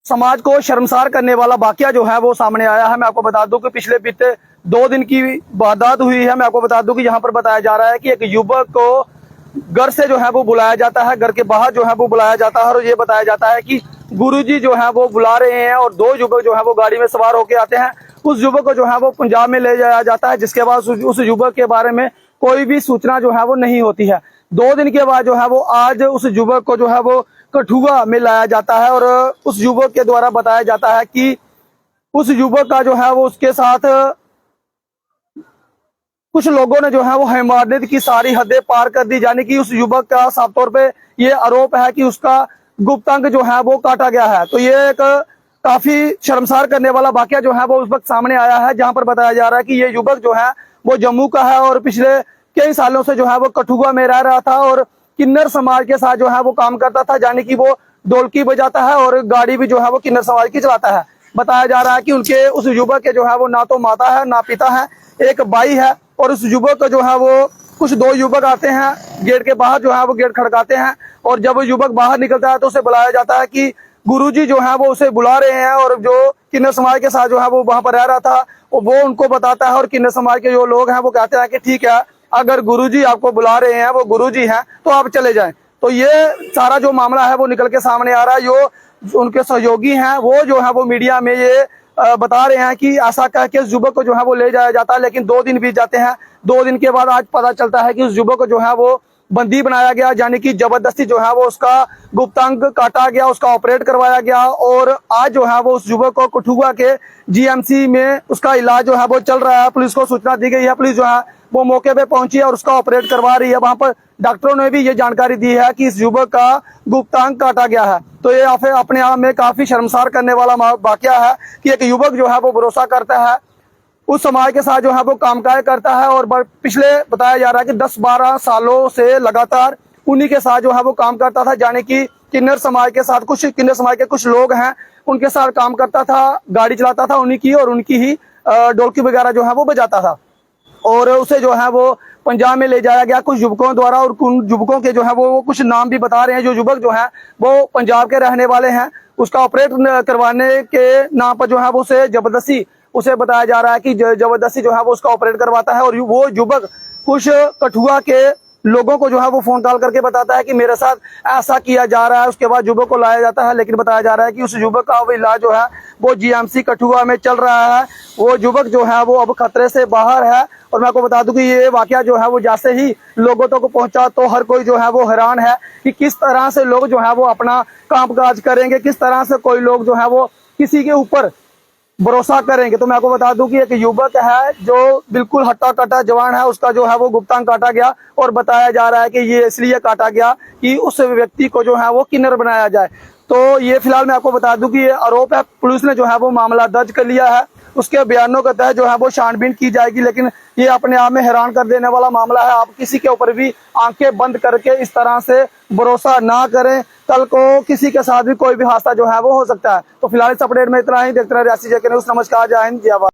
समाज को शर्मसार करने वाला वाकया जो है वो सामने आया है। मैं आपको बता दूं कि पिछले बीते 2 दिन की वारदात हुई है। मैं आपको बता दूं कि यहाँ पर बताया जा रहा है कि एक युवक को घर से जो है वो बुलाया जाता है, घर के बाहर जो है वो बुलाया जाता है और ये बताया जाता है कि गुरुजी जो है वो बुला रहे हैं और 2 युवक जो है वो गाड़ी में सवार होके आते हैं। उस युवक को जो है वो पंजाब में ले जाया जाता है, जिसके बाद उस युवक के बारे में कोई भी सूचना जो है वो नहीं होती है। 2 दिन के बाद जो है वो आज उस युवक को जो है वो कठुआ में लाया जाता है और उस युवक के द्वारा बताया जाता है कि उस युवक का जो है वो उसके साथ कुछ लोगों ने जो है वो हैवानियत की सारी हदें पार कर दी, यानी कि उस युवक का साफ तौर पे ये आरोप है कि उसका गुप्तांग जो है वो काटा गया है। तो ये एक काफी शर्मसार करने वाला वाकया जो है वो उस वक्त सामने आया है, जहां पर बताया जा रहा है कि ये युवक जो है वो जम्मू का है और पिछले कई सालों से जो है वो कठुआ में रह रहा था और किन्नर समाज के साथ जो है वो काम करता था, यानी कि वो ढोलकी बजाता है और गाड़ी भी जो है वो किन्नर समाज की चलाता है। बताया जा रहा है कि उनके उस युवक के जो है वो ना तो माता है ना पिता है, एक भाई है और उस युवक का जो है वो कुछ 2 युवक आते हैं गेट के बाहर, जो है वो गेट खड़काते हैं और जब वो युवक बाहर निकलता है तो उसे बुलाया जाता है कि गुरुजी जो है वो उसे बुला रहे हैं और जो किन्नर समाज के साथ जो है वो वहां पर रह रहा था वो उनको बताता है और किन्नर समाज के जो लोग हैं वो कहते हैं कि ठीक है, अगर गुरुजी आपको बुला रहे हैं, वो गुरुजी हैं, तो आप चले जाएं। तो ये सारा जो मामला है वो निकल के सामने आ रहा है। जो उनके सहयोगी हैं वो जो है वो मीडिया में ये बता रहे हैं कि ऐसा कह के उस युवक को जो है वो ले जाया जाता है, लेकिन 2 दिन बीत जाते हैं। 2 दिन के बाद आज पता चलता है कि उस युवक को जो है वो बंदी बनाया गया, यानी कि जबरदस्ती जो है वो उसका गुप्तांग काटा गया, उसका ऑपरेट करवाया गया और आज जो है वो उस युवक को कठुआ के जीएमसी में उसका इलाज जो है वो चल रहा है। पुलिस को सूचना दी गई है, पुलिस जो है वो मौके पे पहुंची है और उसका ऑपरेट करवा रही है। वहां पर डॉक्टरों ने भी ये जानकारी दी है कि इस युवक का गुप्तांग काटा गया है। तो ये अपने आप में काफी शर्मसार करने वाला वाकया है कि एक युवक जो है वो भरोसा करता है, उस समाज के साथ जो है वो कामकाज करता है और पिछले बताया जा रहा है कि 10-12 सालों से लगातार उन्हीं के साथ जो है वो काम करता था, यानी कि किन्नर समाज के साथ कुछ किन्नर समाज के कुछ लोग हैं उनके साथ काम करता था, गाड़ी चलाता था उन्हीं की और उनकी ही ढोलकी वगैरह जो है वो बजाता था और उसे जो है वो पंजाब में ले जाया गया कुछ युवकों द्वारा। और उन युवकों के जो है वो कुछ नाम भी बता रहे हैं। जो युवक जो है वो पंजाब के रहने वाले हैं, उसका ऑपरेट करवाने के नाम पर जो है वो उसे जबरदस्ती उसे बताया जा रहा है कि जबरदस्ती जो है वो उसका ऑपरेट करवाता है और वो युवक कुछ कठुआ के लोगों को जो है वो फोन कॉल करके बताता है कि मेरे साथ ऐसा किया जा रहा है। उसके बाद युवक को लाया जाता है, लेकिन बताया जा रहा है कि उस युवक का इलाज जो है वो जीएमसी कठुआ में चल रहा है। वो युवक जो है वो अब खतरे से बाहर है और मैं आपको बता दूं कि ये वाकया जो है वो जैसे ही लोगों तक पहुंचा तो हर कोई जो है वो हैरान है कि किस तरह से लोग जो है वो अपना कामकाज करेंगे, किस तरह से कोई लोग जो है वो किसी के ऊपर भरोसा करेंगे। तो मैं आपको बता दूं कि एक युवक है जो बिल्कुल हट्टा कट्टा जवान है, उसका जो है वो गुप्तांग काटा गया और बताया जा रहा है कि ये इसलिए काटा गया कि उस व्यक्ति को जो है वो किन्नर बनाया जाए। तो ये फिलहाल मैं आपको बता दूं कि ये आरोप है, पुलिस ने जो है वो मामला दर्ज कर लिया है, उसके बयानों के तहत जो है वो छानबीन की जाएगी। लेकिन ये अपने आप में हैरान कर देने वाला मामला है। आप किसी के ऊपर भी आंखें बंद करके इस तरह से भरोसा ना करें, कल को किसी के साथ भी कोई भी हादसा जो है वो हो सकता है। तो फिलहाल इस अपडेट में इतना ही। देखते रहे रियासी जेके न्यूज़। नमस्कार, जय हिंद, जय भारत।